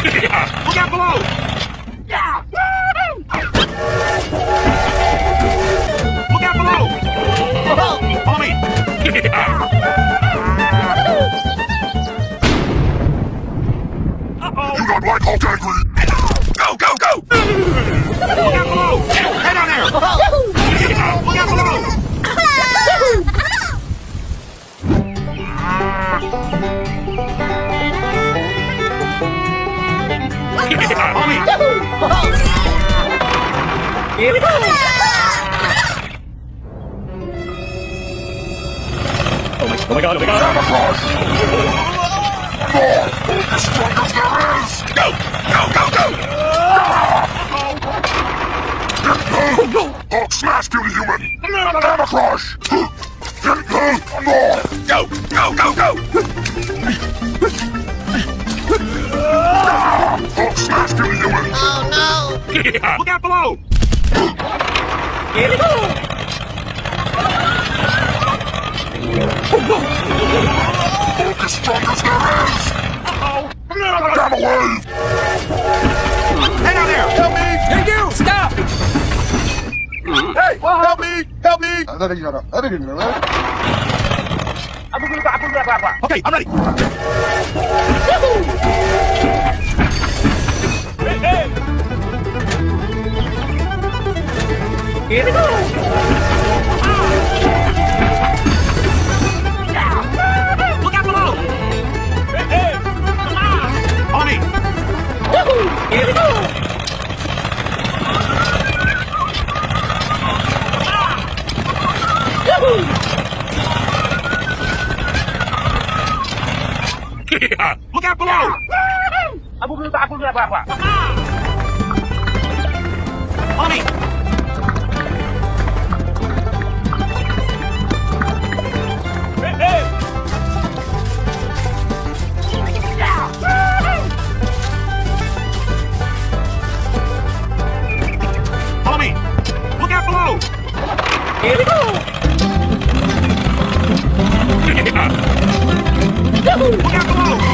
Look out below! Look out below! Follow me! Uh-oh! You don't like Hulk angry! Go, go, go! Look out below! Head down there! Look out below! Follow me! Here we go! Oh my god, oh my god! More! As strong as there is! Go! Go, go, go! Hulk smash, kill the human! Hammer crush! More! Go! Go, go, go! Hulk smash, kill the human! Look out below! Here we go! Hulk as strong as there is! Uh-oh! Gamma wave! Head down there! Help me! Hey you! Stop! Hey! Help me! Help me! Okay, I'm ready! Here we go! Look out below! Follow me! Here we go! Look out below! Follow me! Follow me! Look out below! Here we go! Look out below!